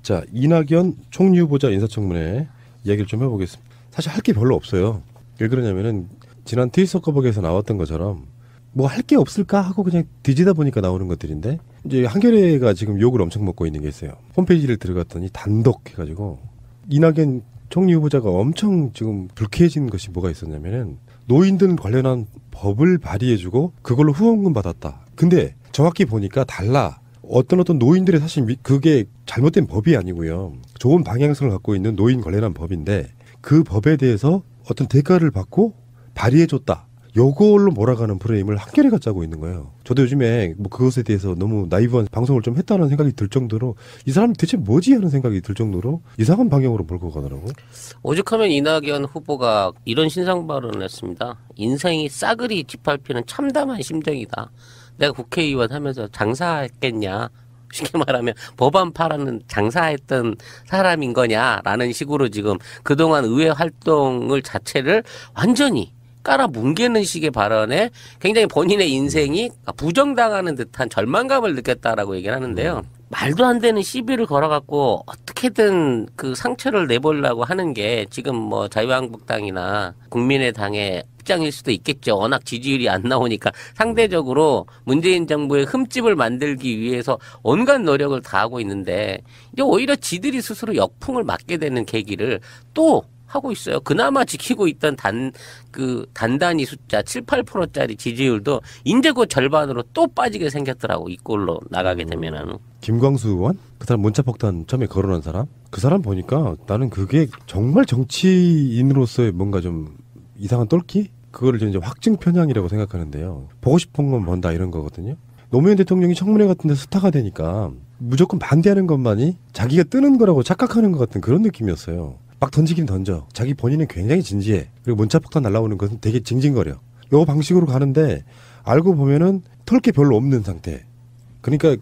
자, 이낙연 총리 후보자 인사청문회 이야기를 좀 해보겠습니다. 사실 할 게 별로 없어요. 왜 그러냐면은 지난 트윗 커버기에서 나왔던 것처럼 뭐 할 게 없을까 하고 그냥 뒤지다 보니까 나오는 것들인데, 이제 한겨레가 지금 욕을 엄청 먹고 있는 게 있어요. 홈페이지를 들어갔더니 단독 해가지고 이낙연 총리 후보자가 엄청 지금 불쾌해진 것이 뭐가 있었냐면은 노인들 관련한 법을 발의해주고 그걸로 후원금 받았다. 근데 정확히 보니까 달라. 어떤 노인들의 사실 그게 잘못된 법이 아니고요. 좋은 방향성을 갖고 있는 노인 관련한 법인데 그 법에 대해서 어떤 대가를 받고 발의해줬다. 요걸로 몰아가는 프레임을 한겨레가 짜고 있는 거예요. 저도 요즘에 뭐 그것에 대해서 너무 나이브한 방송을 좀 했다는 생각이 들 정도로 이 사람이 대체 뭐지 하는 생각이 들 정도로 이상한 방향으로 몰고 가더라고요. 오죽하면 이낙연 후보가 이런 신상 발언을 했습니다. 인생이 싸그리 짓밟히는 참담한 심정이다. 내가 국회의원 하면서 장사했겠냐. 쉽게 말하면 법안 팔아는 장사했던 사람인 거냐라는 식으로 지금 그동안 의회 활동을 자체를 완전히 깔아뭉개는 식의 발언에 굉장히 본인의 인생이 부정당하는 듯한 절망감을 느꼈다라고 얘기를 하는데요. 말도 안 되는 시비를 걸어갖고 어떻게든 그 상처를 내보려고 하는 게 지금 뭐 자유한국당이나 국민의당의 입장일 수도 있겠죠. 워낙 지지율이 안 나오니까 상대적으로 문재인 정부의 흠집을 만들기 위해서 온갖 노력을 다하고 있는데 이제 오히려 지들이 스스로 역풍을 맞게 되는 계기를 또 하고 있어요. 그나마 지키고 있던 단단히 숫자 7, 8%짜리 지지율도 이제 곧 절반으로 또 빠지게 생겼더라고. 이 꼴로 나가게 되면은. 김광수 의원? 그 사람 문자폭탄 처음에 거론한 사람? 그 사람 보니까 나는 그게 정말 정치인으로서의 뭔가 좀 이상한 똘끼? 그거를 이제 확증 편향이라고 생각하는데요. 보고 싶은 건 뭔다 이런 거거든요. 노무현 대통령이 청문회 같은 데 스타가 되니까 무조건 반대하는 것만이 자기가 뜨는 거라고 착각하는 것 같은 그런 느낌이었어요. 막 던지긴 던져. 자기 본인은 굉장히 진지해. 그리고 문자폭탄 날라오는 것은 되게 징징거려. 요 방식으로 가는데 알고 보면은 털 게 별로 없는 상태. 그러니까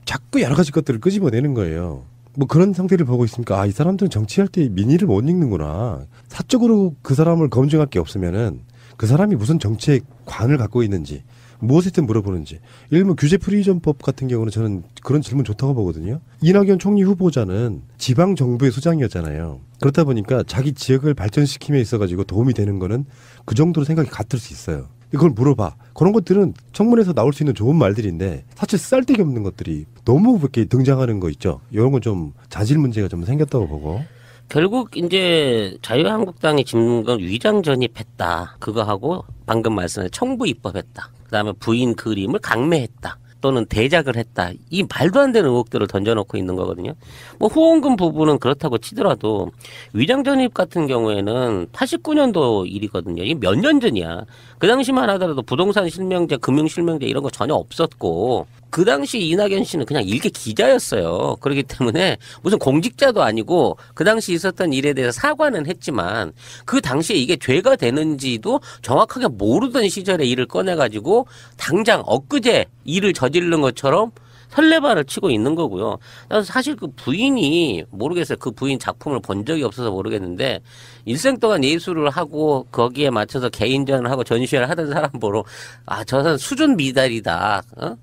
자꾸 여러 가지 것들을 끄집어내는 거예요. 뭐 그런 상태를 보고 있으니까 아, 이 사람들은 정치할 때 민의를 못 읽는구나. 사적으로 그 사람을 검증할 게 없으면은 그 사람이 무슨 정치의 관을 갖고 있는지 무엇이든 물어보는지. 예를 들면 규제 프리전법 같은 경우는 저는 그런 질문 좋다고 보거든요. 이낙연 총리 후보자는 지방정부의 수장이었잖아요. 그렇다 보니까 자기 지역을 발전시킴에 있어가지고 도움이 되는 거는 그 정도로 생각이 같을 수 있어요. 그걸 물어봐. 그런 것들은 청문회에서 나올 수 있는 좋은 말들인데 사실 쌀데기 없는 것들이 너무 이렇게 등장하는 거 있죠. 이런 건 좀 자질 문제가 좀 생겼다고 보고. 결국 이제 자유한국당이 짚는 건 위장 전입했다. 그거 하고 방금 말씀하신 청부 입법했다. 그다음에 부인 그림을 강매했다. 또는 대작을 했다. 이 말도 안 되는 의혹들을 던져놓고 있는 거거든요. 뭐 후원금 부분은 그렇다고 치더라도 위장 전입 같은 경우에는 89년도 일이거든요. 이게 몇 년 전이야. 그 당시만 하더라도 부동산 실명제, 금융 실명제 이런 거 전혀 없었고 그 당시 이낙연 씨는 그냥 일개 기자였어요. 그렇기 때문에 무슨 공직자도 아니고 그 당시 있었던 일에 대해서 사과는 했지만 그 당시에 이게 죄가 되는지도 정확하게 모르던 시절에 일을 꺼내가지고 당장 엊그제 일을 저지른 것처럼 설레발을 치고 있는 거고요. 사실 그 부인이 모르겠어요. 그 부인 작품을 본 적이 없어서 모르겠는데 일생 동안 예술을 하고 거기에 맞춰서 개인전을 하고 전시회를 하던 사람 보러 아, 저 사람 수준 미달이다. 어?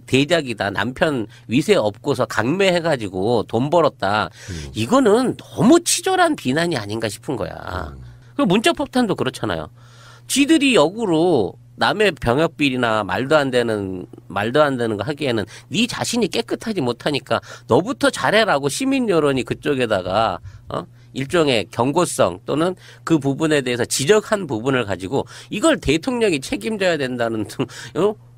대작이다. 남편 위세 업고서 강매해가지고 돈 벌었다. 이거는 너무 치졸한 비난이 아닌가 싶은 거야. 그리고 문자폭탄도 그렇잖아요. 지들이 역으로 남의 병역비리나 말도 안 되는 거 하기에는 네 자신이 깨끗하지 못하니까 너부터 잘해라고 시민 여론이 그쪽에다가 일종의 경고성 또는 그 부분에 대해서 지적한 부분을 가지고 이걸 대통령이 책임져야 된다는 등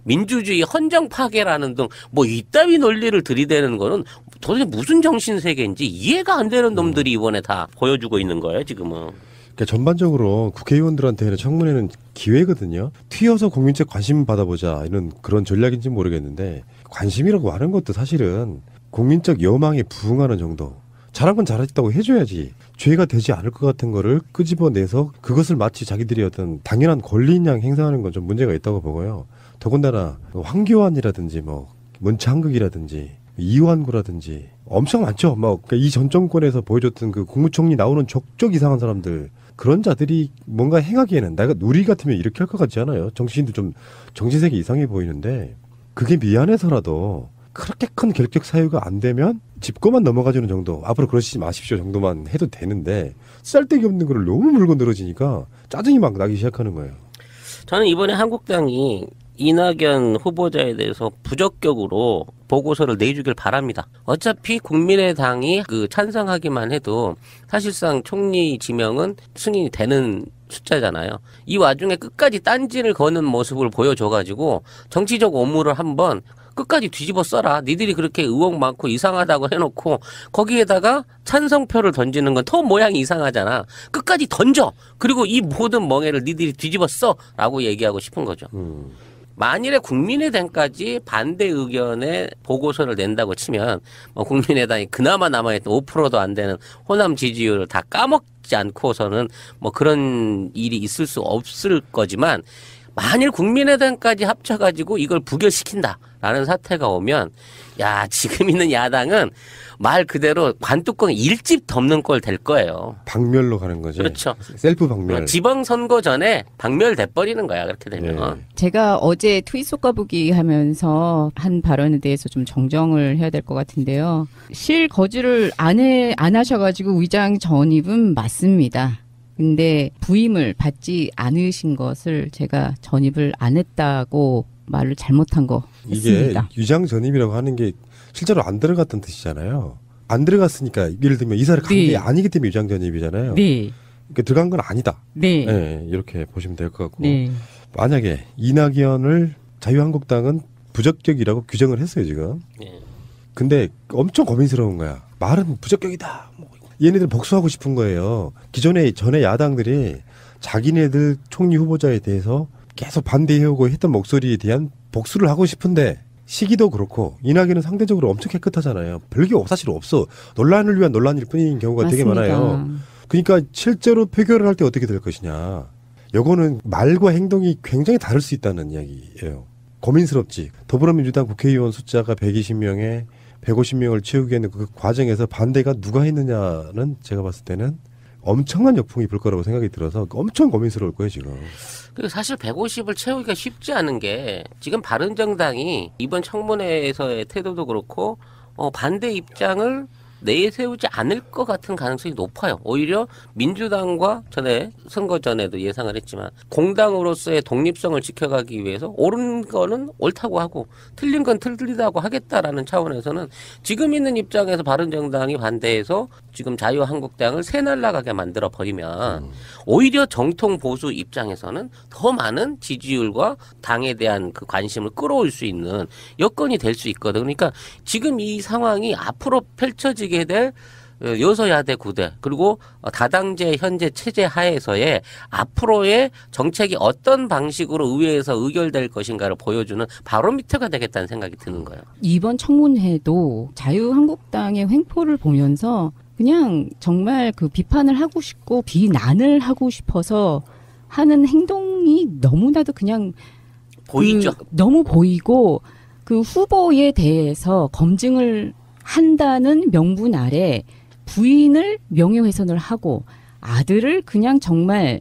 민주주의 헌정 파괴라는 등 뭐 이따위 논리를 들이대는 거는 도대체 무슨 정신세계인지 이해가 안 되는 놈들이 이번에 다 보여주고 있는 거예요 지금은. 그러니까 전반적으로 국회의원들한테는 청문회는 기회거든요. 튀어서 국민적 관심 받아보자 이런 그런 전략인지 모르겠는데 관심이라고 하는 것도 사실은 국민적 여망에 부응하는 정도. 잘한 건 잘했다고 해줘야지. 죄가 되지 않을 것 같은 거를 끄집어내서 그것을 마치 자기들이 어떤 당연한 권리인 양 행사하는 건 좀 문제가 있다고 보고요. 더군다나 황교안이라든지 뭐 문창극이라든지 이완구라든지 엄청 많죠. 뭐 이 전 정권에서 보여줬던 그 국무총리 나오는 족족 이상한 사람들 그런 자들이 뭔가 행하기에는 내가 우리 같으면 이렇게 할 것 같지 않아요. 정치인도 좀 정신세계 이상해 보이는데 그게 미안해서라도 그렇게 큰 결격 사유가 안 되면 짚고만 넘어가주는 정도, 앞으로 그러시지 마십시오 정도만 해도 되는데 쓸데기 없는 거를 너무 물고 늘어지니까 짜증이 막 나기 시작하는 거예요. 저는 이번에 한국당이 이낙연 후보자에 대해서 부적격으로 보고서를 내주길 바랍니다. 어차피 국민의당이 그 찬성하기만 해도 사실상 총리 지명은 승인이 되는 숫자잖아요. 이 와중에 끝까지 딴지를 거는 모습을 보여줘가지고 정치적 오물을 한번 끝까지 뒤집어 써라. 니들이 그렇게 의혹 많고 이상하다고 해놓고 거기에다가 찬성표를 던지는 건 더 모양이 이상하잖아. 끝까지 던져. 그리고 이 모든 멍해를 니들이 뒤집어 써라고 얘기하고 싶은 거죠. 만일에 국민의당까지 반대 의견에 보고서를 낸다고 치면 뭐 국민의당이 그나마 남아있던 5%도 안 되는 호남 지지율을 다 까먹지 않고서는 뭐 그런 일이 있을 수 없을 거지만 만일 국민의당까지 합쳐가지고 이걸 부결시킨다라는 사태가 오면 야 지금 있는 야당은 말 그대로 관뚜껑 일집 덮는 꼴 될 거예요. 박멸로 가는 거지. 그렇죠. 셀프 박멸. 지방선거 전에 박멸돼 버리는 거야 그렇게 되면. 네. 제가 어제 트윗 속가보기 하면서 한 발언에 대해서 좀 정정을 해야 될 것 같은데요. 실거주를 안 하셔가지고 위장 전입은 맞습니다. 근데 부임을 받지 않으신 것을 제가 전입을 안 했다고 말을 잘못한 거 했습니다. 이게 위장 전입이라고 하는 게 실제로 안 들어갔던 뜻이잖아요. 안 들어갔으니까 예를 들면 이사를 간 게 아니기 때문에 위장 전입이잖아요. 네. 그러니까 들어간 건 아니다. 네. 네, 이렇게 보시면 될 것 같고. 네. 만약에 이낙연을 자유한국당은 부적격이라고 규정을 했어요 지금. 네. 근데 엄청 고민스러운 거야. 말은 부적격이다. 뭐. 얘네들 복수하고 싶은 거예요. 전에 야당들이 자기네들 총리 후보자에 대해서 계속 반대해오고 했던 목소리에 대한 복수를 하고 싶은데 시기도 그렇고 이낙연은 상대적으로 엄청 깨끗하잖아요. 별게 사실 없어. 논란을 위한 논란일 뿐인 경우가 되게 맞습니다. 많아요. 그러니까 실제로 표결을 할 때 어떻게 될 것이냐. 요거는 말과 행동이 굉장히 다를 수 있다는 이야기예요. 고민스럽지. 더불어민주당 국회의원 숫자가 120명에 150명을 채우기 위한 그 과정에서 반대가 누가 했느냐는 제가 봤을 때는 엄청난 역풍이 불 거라고 생각이 들어서 엄청 고민스러울 거예요 지금. 그리고 사실 150을 채우기가 쉽지 않은 게 지금 바른정당이 이번 청문회에서의 태도도 그렇고 반대 입장을 내세우지 않을 것 같은 가능성이 높아요. 오히려 민주당과 전에 선거 전에도 예상을 했지만 공당으로서의 독립성을 지켜가기 위해서 옳은 거는 옳다고 하고 틀린 건 틀리다고 하겠다라는 차원에서는 지금 있는 입장에서 바른정당이 반대해서 지금 자유한국당을 새날라가게 만들어 버리면 오히려 정통 보수 입장에서는 더 많은 지지율과 당에 대한 그 관심을 끌어올 수 있는 여건이 될 수 있거든. 그러니까 지금 이 상황이 앞으로 펼쳐지게 될 여소야대 구대 그리고 다당제 현재 체제 하에서의 앞으로의 정책이 어떤 방식으로 의회에서 의결될 것인가를 보여주는 바로미터가 되겠다는 생각이 드는 거예요. 이번 청문회도 자유한국당의 횡포를 보면서 그냥 정말 그 비판을 하고 싶고 비난을 하고 싶어서 하는 행동이 너무나도 그냥 보이죠. 너무 보이고 그 후보에 대해서 검증을 한다는 명분 아래 부인을 명예훼손을 하고 아들을 그냥 정말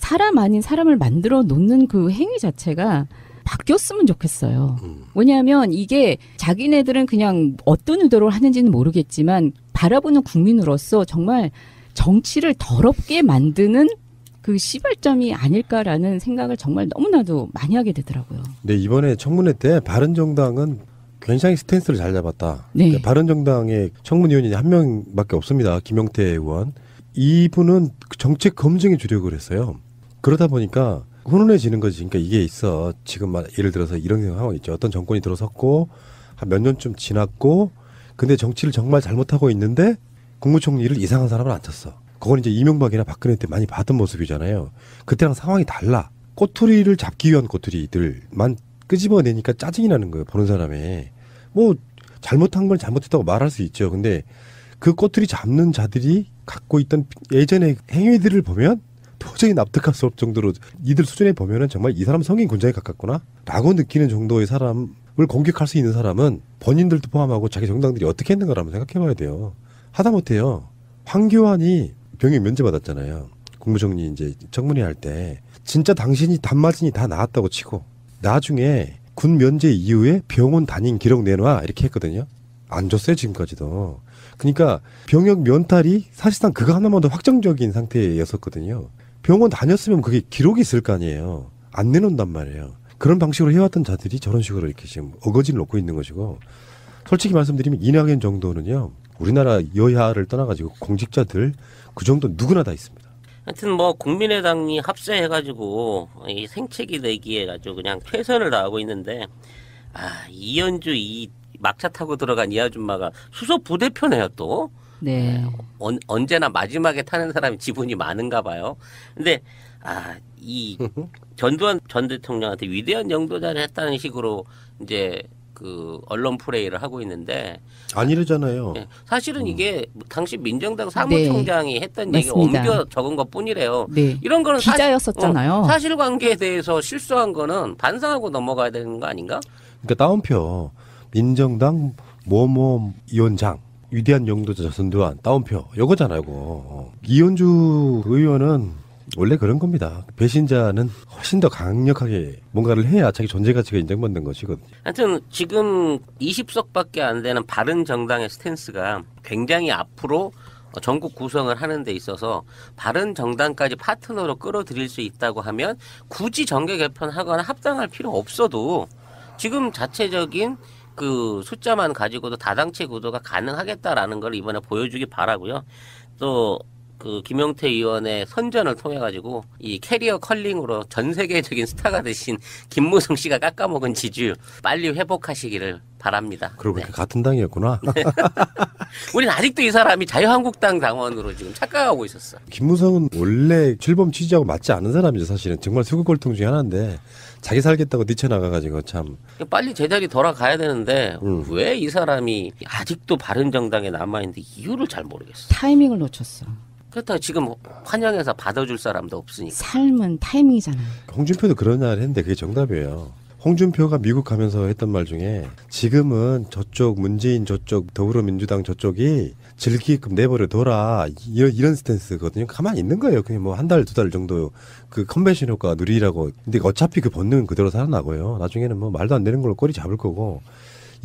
사람 아닌 사람을 만들어 놓는 그 행위 자체가 바뀌었으면 좋겠어요. 왜냐하면 이게 자기네들은 그냥 어떤 의도로 하는지는 모르겠지만 바라보는 국민으로서 정말 정치를 더럽게 만드는 그 시발점이 아닐까라는 생각을 정말 너무나도 많이 하게 되더라고요. 네, 이번에 청문회 때 바른정당은 굉장히 스탠스를 잘 잡았다. 네. 그러니까 바른정당의 청문위원이 한 명밖에 없습니다. 김용태 의원. 이분은 정책 검증에 주력을 했어요. 그러다 보니까 훈훈해지는 거지. 그러니까 이게 있어. 지금 예를 들어서 이런 상황이 있죠. 어떤 정권이 들어섰고 한 몇 년쯤 지났고 근데 정치를 정말 잘못하고 있는데 국무총리를 이상한 사람을 앉혔어. 그건 이제 이명박이나 박근혜 때 많이 봤던 모습이잖아요. 그때랑 상황이 달라. 꼬투리를 잡기 위한 꼬투리들만 끄집어내니까 짜증이 나는 거예요. 보는 사람이. 뭐 잘못한 걸 잘못했다고 말할 수 있죠. 근데 그 꼬투리 잡는 자들이 갖고 있던 예전의 행위들을 보면 도저히 납득할 수 없을 정도로 이들 수준에 보면은 정말 이 사람 성인 군자에 가깝구나 라고 느끼는 정도의 사람을 공격할 수 있는 사람은 본인들도 포함하고 자기 정당들이 어떻게 했는가를 한번 생각해 봐야 돼요. 하다못해요. 황교안이 병역 면제받았잖아요. 국무총리 이제 청문회 할 때 진짜 당신이 단마진이 다 나왔다고 치고 나중에 군 면제 이후에 병원 다닌 기록 내놔 이렇게 했거든요. 안 줬어요 지금까지도. 그러니까 병역 면탈이 사실상 그거 하나만 더 확정적인 상태였었거든요. 병원 다녔으면 그게 기록이 있을 거 아니에요. 안 내놓는단 말이에요. 그런 방식으로 해왔던 자들이 저런 식으로 이렇게 지금 어거지를 놓고 있는 것이고, 솔직히 말씀드리면 이낙연 정도는요, 우리나라 여야를 떠나가지고 공직자들 그 정도 누구나 다 있습니다. 하여튼 뭐 국민의당이 합세해가지고 이 생채기 내기 해가지고 그냥 최선을 다하고 있는데, 이현주 이 막차 타고 들어간 이 아줌마가 수석 부대표네요 또. 네. 언제나 마지막에 타는 사람이 지분이 많은가 봐요. 근데 이 전두환 전 대통령한테 위대한 영도자를 했다는 식으로 이제 그 언론 플레이를 하고 있는데, 아니래잖아요. 사실은 이게 당시 민정당 사무총장이 했던 얘기를 맞습니다. 옮겨 적은 것 뿐이래요. 네. 이런 거는 기자였었잖아요. 사실관계에 대해서 실수한 거는 반성하고 넘어가야 되는 거 아닌가? 그러니까 따옴표 민정당 뭐뭐 위원장 위대한 영도자 전두환 따옴표 요거잖아요. 이거. 이현주 의원은 원래 그런 겁니다. 배신자는 훨씬 더 강력하게 뭔가를 해야 자기 존재 가치가 인정받는 것이거든요. 하여튼 지금 20석밖에 안 되는 바른정당의 스탠스가 굉장히 앞으로 전국 구성을 하는 데 있어서 바른정당까지 파트너로 끌어들일 수 있다고 하면 굳이 정계 개편하거나 합당할 필요 없어도 지금 자체적인 그 숫자만 가지고도 다당체 구도가 가능하겠다라는 걸 이번에 보여주기 바라고요. 또 그 김용태 의원의 선전을 통해 가지고 이 캐리어 컬링으로 전 세계적인 스타가 되신 김무성 씨가 깎아먹은 지지율 빨리 회복하시기를 바랍니다. 그러고 보니까 같은 당이었구나. 우린 아직도 이 사람이 자유한국당 당원으로 지금 착각하고 있었어. 김무성은 원래 출범 취지하고 맞지 않은 사람이죠. 사실은 정말 수국골통 중에 하나인데 자기 살겠다고 뛰쳐나가가지고 참. 빨리 제자리 돌아가야 되는데 왜 이 사람이 아직도 바른정당에 남아있는데 이유를 잘 모르겠어. 타이밍을 놓쳤어. 그렇다고 지금 환영해서 받아줄 사람도 없으니까. 삶은 타이밍이잖아요. 홍준표도 그런 말 했는데 그게 정답이에요. 홍준표가 미국 가면서 했던 말 중에 지금은 저쪽 문재인 저쪽 더불어민주당 저쪽이 즐기게끔 내버려둬라 이런 스탠스거든요. 가만히 있는 거예요. 그냥 뭐 한 달 두 달 정도 그 컨벤션 효과 누리라고. 근데 어차피 그 본능은 그대로 살아나고요. 나중에는 뭐 말도 안 되는 걸로 꼬리 잡을 거고.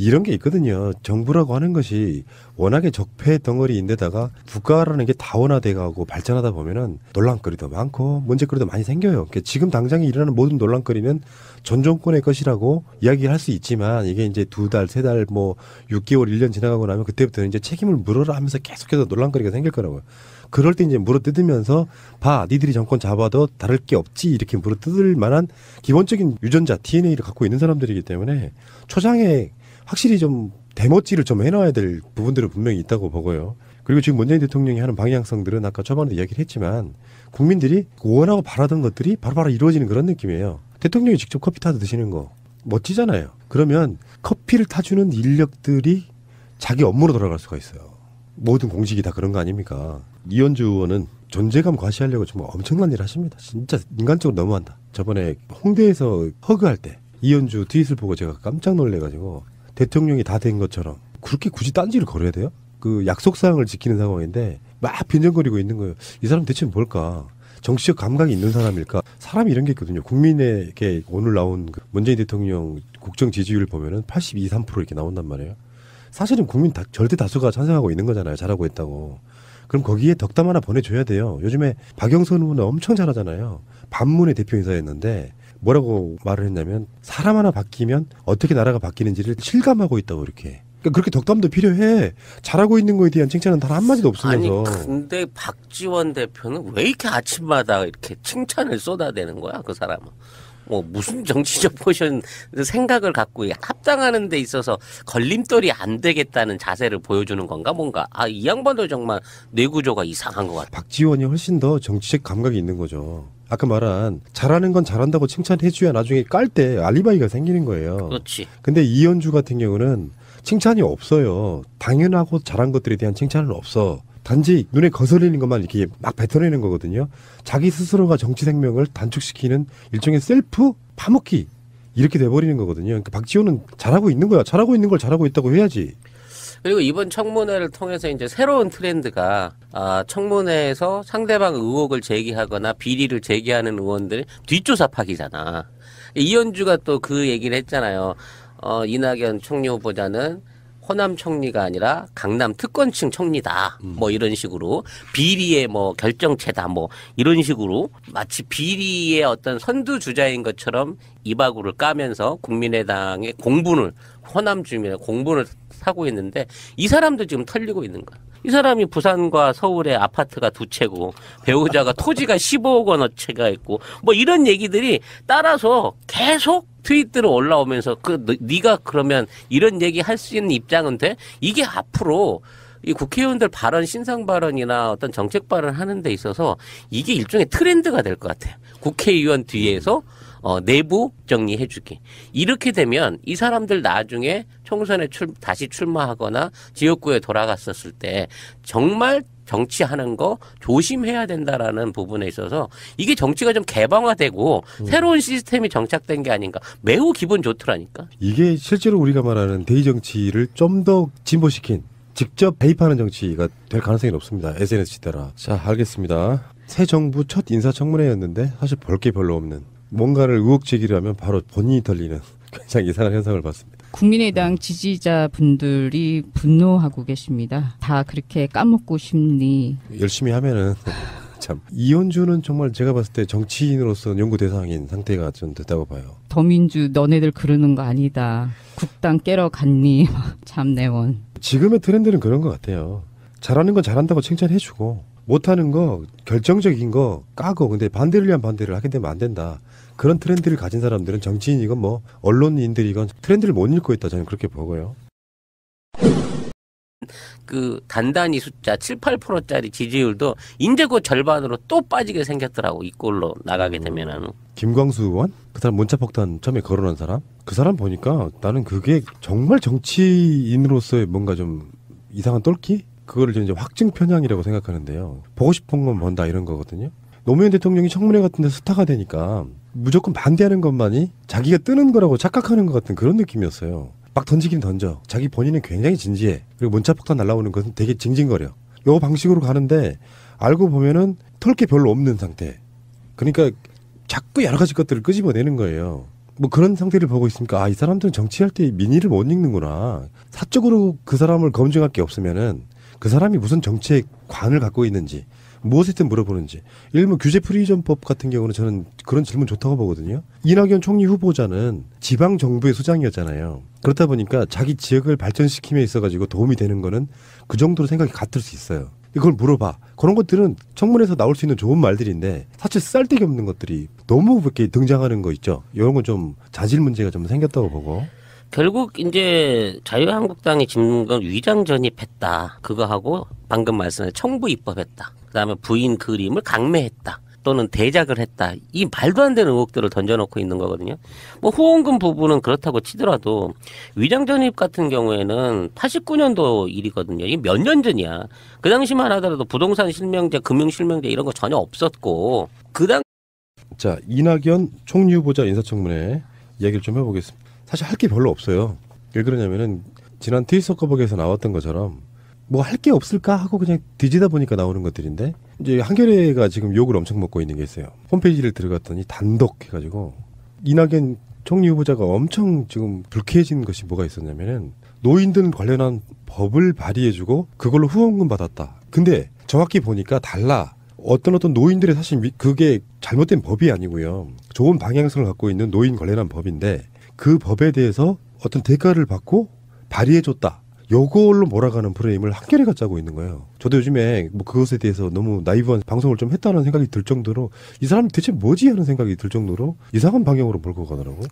이런 게 있거든요. 정부라고 하는 것이 워낙에 적폐 덩어리인데다가 국가라는 게 다원화돼 가고 발전하다 보면은 논란거리도 많고 문제거리도 많이 생겨요. 그러니까 지금 당장에 일어나는 모든 논란거리는 전 정권의 것이라고 이야기를 할 수 있지만 이게 이제 두 달, 세 달, 뭐 6개월, 1년 지나가고 나면 그때부터는 이제 책임을 물어라 하면서 계속해서 논란거리가 생길 거라고요. 그럴 때 이제 물어뜯으면서 봐, 니들이 정권 잡아도 다를 게 없지 이렇게 물어뜯을 만한 기본적인 유전자, DNA를 갖고 있는 사람들이기 때문에 초장에 확실히 좀 대못질을 좀 해놔야 될 부분들은 분명히 있다고 보고요. 그리고 지금 문재인 대통령이 하는 방향성들은 아까 초반에 이야기를 했지만 국민들이 원하고 바라던 것들이 바로바로 이루어지는 그런 느낌이에요. 대통령이 직접 커피 타서 드시는 거 멋지잖아요. 그러면 커피를 타주는 인력들이 자기 업무로 돌아갈 수가 있어요. 모든 공직이 다 그런 거 아닙니까? 이현주 의원은 존재감 과시하려고 정말 엄청난 일을 하십니다. 진짜 인간적으로 너무한다. 저번에 홍대에서 허그할 때 이현주 트윗을 보고 제가 깜짝 놀래가지고 대통령이 다 된 것처럼 그렇게 굳이 딴지를 걸어야 돼요? 그 약속사항을 지키는 상황인데 막 변정거리고 있는 거예요. 이 사람 대체 뭘까? 정치적 감각이 있는 사람일까? 사람이 이런 게 있거든요. 국민에게 오늘 나온 그 문재인 대통령 국정 지지율 보면은 82, 3% 이렇게 나온단 말이에요. 사실은 국민 절대 다수가 찬성하고 있는 거잖아요. 잘하고 있다고. 그럼 거기에 덕담 하나 보내줘야 돼요. 요즘에 박영선 의원은 엄청 잘하잖아요. 반문의 대표인사였는데 뭐라고 말을 했냐면 사람 하나 바뀌면 어떻게 나라가 바뀌는지를 실감하고 있다고 이렇게. 그러니까 그렇게 덕담도 필요해. 잘하고 있는 거에 대한 칭찬은 단 한마디도 없으면서. 아니 근데 박지원 대표는 왜 이렇게 아침마다 이렇게 칭찬을 쏟아대는 거야 그 사람은. 뭐 무슨 정치적 포션 생각을 갖고 합당하는 데 있어서 걸림돌이 안 되겠다는 자세를 보여주는 건가 뭔가. 이 양반도 정말 뇌구조가 이상한 것 같아. 박지원이 훨씬 더 정치적 감각이 있는 거죠. 아까 말한 잘하는 건 잘한다고 칭찬해줘야 나중에 깔 때 알리바이가 생기는 거예요. 그렇지. 근데 이현주 같은 경우는 칭찬이 없어요. 당연하고 잘한 것들에 대한 칭찬은 없어. 단지 눈에 거슬리는 것만 이렇게 막 뱉어내는 거거든요. 자기 스스로가 정치 생명을 단축시키는 일종의 셀프 파먹기 이렇게 돼버리는 거거든요. 그러니까 박지원은 잘하고 있는 거야. 잘하고 있는 걸 잘하고 있다고 해야지. 그리고 이번 청문회를 통해서 이제 새로운 트렌드가 청문회에서 상대방 의혹을 제기하거나 비리를 제기하는 의원들 뒷조사 파기잖아. 이현주가 또 그 얘기를 했잖아요. 이낙연 총리 후보자는 호남 총리가 아니라 강남 특권층 총리다. 뭐 이런 식으로 비리의 뭐 결정체다. 뭐 이런 식으로 마치 비리의 어떤 선두주자인 것처럼 이바구를 까면서 국민의당의 공분을 호남 주민의 공분을 사고 있는데 이 사람도 지금 털리고 있는 거야. 이 사람이 부산과 서울에 아파트가 2채고 배우자가 토지가 15억 원어치가 있고 뭐 이런 얘기들이 따라서 계속 트윗으로 올라오면서 네가 그러면 이런 얘기 할 수 있는 입장은 돼? 이게 앞으로 이 국회의원들 발언, 신상 발언이나 어떤 정책 발언 하는 데 있어서 이게 일종의 트렌드가 될 것 같아요. 국회의원 뒤에서 내부 정리해주기. 이렇게 되면 이 사람들 나중에 총선에 다시 출마하거나 지역구에 돌아갔었을 때 정말 정치하는 거 조심해야 된다라는 부분에 있어서 이게 정치가 좀 개방화되고 새로운 시스템이 정착된 게 아닌가. 매우 기분 좋더라니까. 이게 실제로 우리가 말하는 대의 정치를 좀 더 진보시킨 직접 개입하는 정치가 될 가능성이 높습니다. SNS 시대라. 자, 알겠습니다. 새 정부 첫 인사청문회였는데 사실 볼 게 별로 없는 뭔가를 의혹 제기를 하면 바로 본인이 털리는 굉장히 이상한 현상을 봤습니다. 국민의당 지지자분들이 분노하고 계십니다. 다 그렇게 까먹고 싶니? 열심히 하면은 참 이현주는 정말 제가 봤을 때 정치인으로서 연구 대상인 상태가 좀 됐다고 봐요. 더민주 너네들 그러는 거 아니다. 국당 깨러 갔니? 참내원. 지금의 트렌드는 그런 것 같아요. 잘하는 건 잘한다고 칭찬해주고 못하는 거 결정적인 거 까고 근데 반대를 위한 반대를 하게 되면 안 된다. 그런 트렌드를 가진 사람들은 정치인이건 뭐 언론인들이건 트렌드를 못 읽고 있다 저는 그렇게 보고요. 그 단단히 숫자 7, 8%짜리 지지율도 이제 그 절반으로 또 빠지게 생겼더라고. 이 꼴로 나가게 되면은. 김광수 의원? 그 사람 문자폭탄 처음에 거론한 사람? 그 사람 보니까 나는 그게 정말 정치인으로서의 뭔가 좀 이상한 똘끼? 그거를 이제 확증 편향이라고 생각하는데요. 보고 싶은 건 본다 이런 거거든요. 노무현 대통령이 청문회 같은 데 스타가 되니까 무조건 반대하는 것만이 자기가 뜨는 거라고 착각하는 것 같은 그런 느낌이었어요. 막 던지긴 던져. 자기 본인은 굉장히 진지해. 그리고 문자폭탄 날라오는 것은 되게 징징거려. 요 방식으로 가는데 알고 보면은 털 게 별로 없는 상태. 그러니까 자꾸 여러 가지 것들을 끄집어내는 거예요. 뭐 그런 상태를 보고 있으니까 아, 이 사람들은 정치할 때 민의를 못 읽는구나. 사적으로 그 사람을 검증할 게 없으면은 그 사람이 무슨 정치의 관을 갖고 있는지 무엇에든 물어보는지. 예를 들면 규제 프리전법 같은 경우는 저는 그런 질문 좋다고 보거든요. 이낙연 총리 후보자는 지방정부의 수장이었잖아요. 그렇다 보니까 자기 지역을 발전시킴에 있어가지고 도움이 되는 거는 그 정도로 생각이 같을 수 있어요. 그걸 물어봐. 그런 것들은 청문회에서 나올 수 있는 좋은 말들인데 사실 쌀데기 없는 것들이 너무 이렇게 등장하는 거 있죠. 이런 건 좀 자질 문제가 좀 생겼다고 보고. 결국 이제 자유한국당이 짚는 건 위장 전입했다. 그거 하고 방금 말씀하신 청부 입법했다. 그다음에 부인 그림을 강매했다. 또는 대작을 했다. 이 말도 안 되는 의혹들을 던져놓고 있는 거거든요. 뭐 후원금 부분은 그렇다고 치더라도 위장 전입 같은 경우에는 89년도 일이거든요. 이게 몇 년 전이야. 그 당시만 하더라도 부동산 실명제, 금융 실명제 이런 거 전혀 없었고 자, 이낙연 총리 후보자 인사청문회 이야기를 좀 해보겠습니다. 사실 할 게 별로 없어요. 왜 그러냐면은 지난 트윗서커버기에서 나왔던 것처럼 뭐 할 게 없을까 하고 그냥 뒤지다 보니까 나오는 것들인데 이제 한겨레가 지금 욕을 엄청 먹고 있는 게 있어요. 홈페이지를 들어갔더니 단독 해가지고 이낙연 총리 후보자가 엄청 지금 불쾌해진 것이 뭐가 있었냐면은 노인들 관련한 법을 발의해주고 그걸로 후원금 받았다. 근데 정확히 보니까 달라. 어떤 노인들의 사실 그게 잘못된 법이 아니고요. 좋은 방향성을 갖고 있는 노인 관련한 법인데 그 법에 대해서 어떤 대가를 받고 발의해줬다. 요걸로 몰아가는 프레임을 한겨레가 짜고 있는 거예요. 저도 요즘에 뭐 그것에 대해서 너무 나이브한 방송을 좀 했다는 생각이 들 정도로 이 사람이 대체 뭐지 하는 생각이 들 정도로 이상한 방향으로 몰고 가더라고요.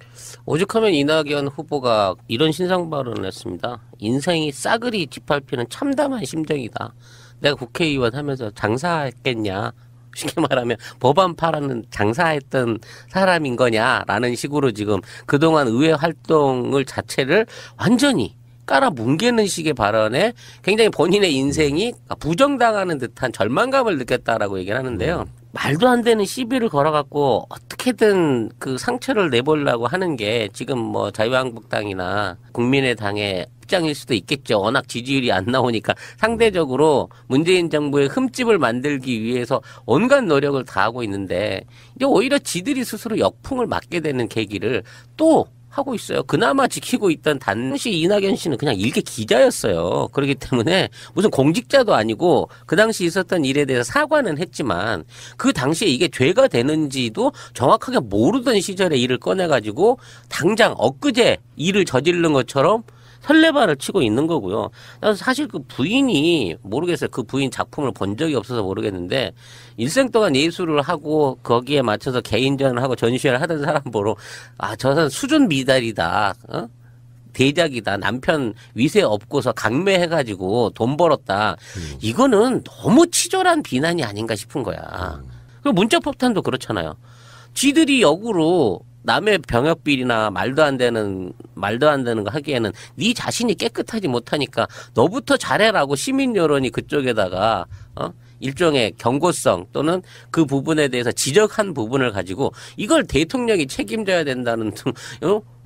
오죽하면 이낙연 후보가 이런 신상 발언을 했습니다. 인생이 싸그리 짓밟히는 참담한 심정이다. 내가 국회의원 하면서 장사했겠냐. 쉽게 말하면 법안 팔아는 장사했던 사람인 거냐라는 식으로 지금 그동안 의회 활동을 자체를 완전히 깔아뭉개는 식의 발언에 굉장히 본인의 인생이 부정당하는 듯한 절망감을 느꼈다라고 얘기를 하는데요. 말도 안 되는 시비를 걸어갖고 어떻게든 그 상처를 내보려고 하는 게 지금 뭐 자유한국당이나 국민의당의 입장일 수도 있겠죠. 워낙 지지율이 안 나오니까 상대적으로 문재인 정부의 흠집을 만들기 위해서 온갖 노력을 다하고 있는데 이제 오히려 지들이 스스로 역풍을 맞게 되는 계기를 또 하고 있어요. 그나마 지키고 있던 당시 이낙연 씨는 그냥 일개 기자였어요. 그렇기 때문에 무슨 공직자도 아니고 그 당시 있었던 일에 대해서 사과는 했지만 그 당시에 이게 죄가 되는지도 정확하게 모르던 시절의 일을 꺼내가지고 당장 엊그제 일을 저지른 것처럼 설레발을 치고 있는 거고요. 나는 사실 그 부인이 모르겠어요. 그 부인 작품을 본 적이 없어서 모르겠는데 일생 동안 예술을 하고 거기에 맞춰서 개인전을 하고 전시회를 하던 사람 보러 저 사람 수준 미달이다. 대작이다. 남편 위세 업고서 강매해가지고 돈 벌었다. 이거는 너무 치졸한 비난이 아닌가 싶은 거야. 그리고 문자폭탄도 그렇잖아요. 지들이 역으로 남의 병역비리나 말도 안 되는 거 하기에는 네 자신이 깨끗하지 못하니까 너부터 잘해라고 시민 여론이 그쪽에다가 일종의 경고성 또는 그 부분에 대해서 지적한 부분을 가지고 이걸 대통령이 책임져야 된다는 등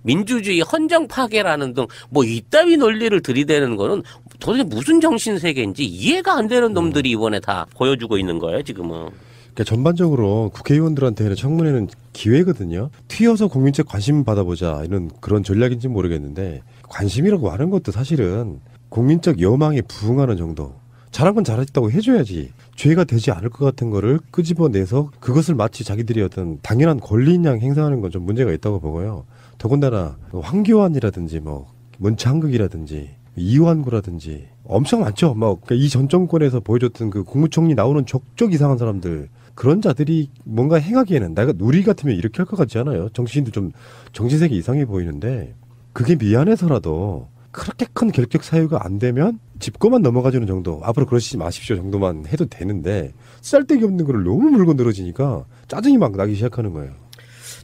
민주주의 헌정 파괴라는 등 뭐 이따위 논리를 들이대는 거는 도대체 무슨 정신세계인지 이해가 안 되는 놈들이 이번에 다 보여주고 있는 거예요 지금은. 그러니까 전반적으로 국회의원들한테는 청문회는 기회거든요. 튀어서 국민적 관심 받아보자 이런 그런 전략인지 모르겠는데 관심이라고 하는 것도 사실은 국민적 여망에 부응하는 정도. 잘한 건 잘했다고 해줘야지. 죄가 되지 않을 것 같은 거를 끄집어내서 그것을 마치 자기들이 어떤 당연한 권리인 양 행사하는 건 좀 문제가 있다고 보고요. 더군다나 황교안이라든지 뭐 문창극이라든지 이완구라든지 엄청 많죠. 그러니까 이 전 정권에서 보여줬던 그 국무총리 나오는 족족 이상한 사람들 그런 자들이 뭔가 행하기에는 내가 우리 같으면 이렇게 할 것 같지 않아요. 정치인도 좀 정신세계 이상해 보이는데 그게 미안해서라도 그렇게 큰 결격 사유가 안 되면 짚고만 넘어가주는 정도 앞으로 그러시지 마십시오 정도만 해도 되는데 쓸데기 없는 거를 너무 물고 늘어지니까 짜증이 막 나기 시작하는 거예요.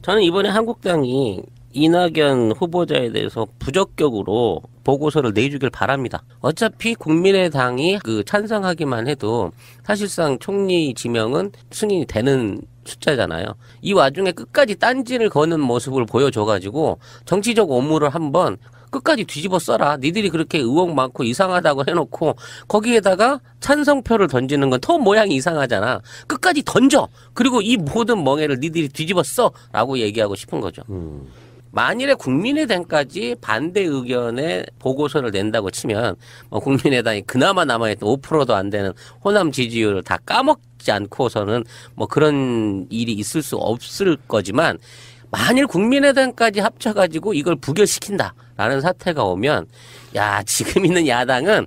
저는 이번에 한국당이 이낙연 후보자에 대해서 부적격으로 보고서를 내주길 바랍니다. 어차피 국민의당이 찬성하기만 해도 사실상 총리 지명은 승인이 되는 숫자잖아요. 이 와중에 끝까지 딴지를 거는 모습을 보여줘가지고 정치적 오물을 한번 끝까지 뒤집어 써라. 니들이 그렇게 의혹 많고 이상하다고 해놓고 거기에다가 찬성표를 던지는 건 더 모양이 이상하잖아. 끝까지 던져. 그리고 이 모든 멍해를 니들이 뒤집어 써라고 얘기하고 싶은 거죠. 만일에 국민의당까지 반대 의견에 보고서를 낸다고 치면 국민의당이 그나마 남아있던 5%도 안 되는 호남 지지율을 다 까먹지 않고서는 그런 일이 있을 수 없을 거지만 만일 국민의당까지 합쳐가지고 이걸 부결시킨다라는 사태가 오면 지금 있는 야당은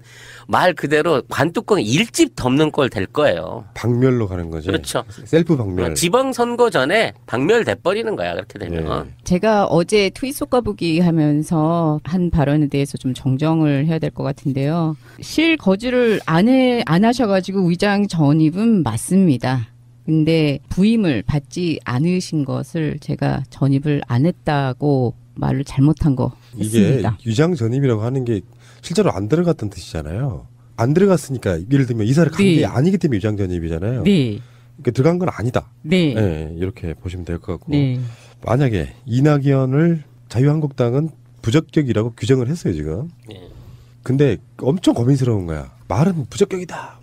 말 그대로 관뚜껑 일집 덮는 꼴 될 거예요. 박멸로 가는 거죠. 그렇죠. 셀프 박멸. 지방선거 전에 박멸돼 버리는 거야 그렇게 되면. 네. 제가 어제 트윗 속가보기 하면서 한 발언에 대해서 좀 정정을 해야 될 것 같은데요. 실거주를 안 하셔가지고 위장 전입은 맞습니다. 근데 부임을 받지 않으신 것을 제가 전입을 안 했다고 말을 잘못한 거 했습니다. 이게 위장 전입이라고 하는 게 실제로 안 들어갔던 뜻이잖아요. 안 들어갔으니까 예를 들면 이사를 간 게 아니기 때문에 위장 전입이잖아요. 네. 그러니까 들어간 건 아니다. 네. 네, 이렇게 보시면 될 것 같고 네. 만약에 이낙연을 자유한국당은 부적격이라고 규정을 했어요 지금. 네. 근데 엄청 고민스러운 거야. 말은 부적격이다.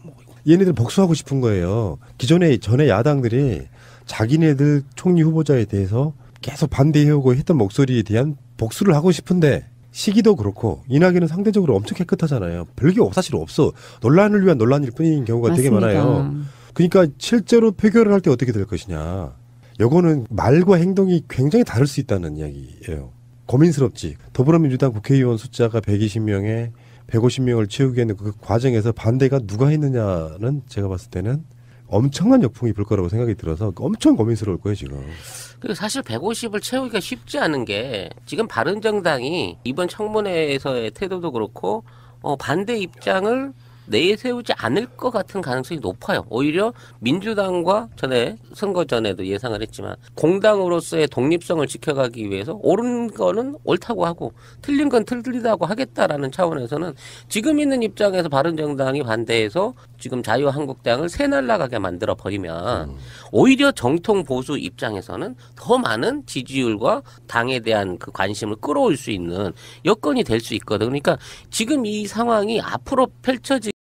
얘네들 복수하고 싶은 거예요. 전에 야당들이 자기네들 총리 후보자에 대해서 계속 반대해오고 했던 목소리에 대한 복수를 하고 싶은데 시기도 그렇고 이낙연은 상대적으로 엄청 깨끗하잖아요. 별게 사실 없어. 논란을 위한 논란일 뿐인 경우가 되게 맞습니다. 많아요. 그러니까 실제로 표결을 할 때 어떻게 될 것이냐. 요거는 말과 행동이 굉장히 다를 수 있다는 이야기예요. 고민스럽지. 더불어민주당 국회의원 숫자가 120명에 150명을 채우기 위한 그 과정에서 반대가 누가 했느냐는 제가 봤을 때는 엄청난 역풍이 불 거라고 생각이 들어서 엄청 고민스러울 거예요 지금. 그리고 사실 150을 채우기가 쉽지 않은 게 지금 바른정당이 이번 청문회에서의 태도도 그렇고 반대 입장을 내세우지 않을 것 같은 가능성이 높아요. 오히려 민주당과 선거 전에도 예상을 했지만 공당으로서의 독립성을 지켜가기 위해서 옳은 거는 옳다고 하고 틀린 건 틀리다고 하겠다라는 차원에서는 지금 있는 입장에서 바른정당이 반대해서 지금 자유한국당을 새날라가게 만들어 버리면 오히려 정통 보수 입장에서는 더 많은 지지율과 당에 대한 그 관심을 끌어올 수 있는 여건이 될 수 있거든. 그러니까 지금 이 상황이 앞으로 펼쳐질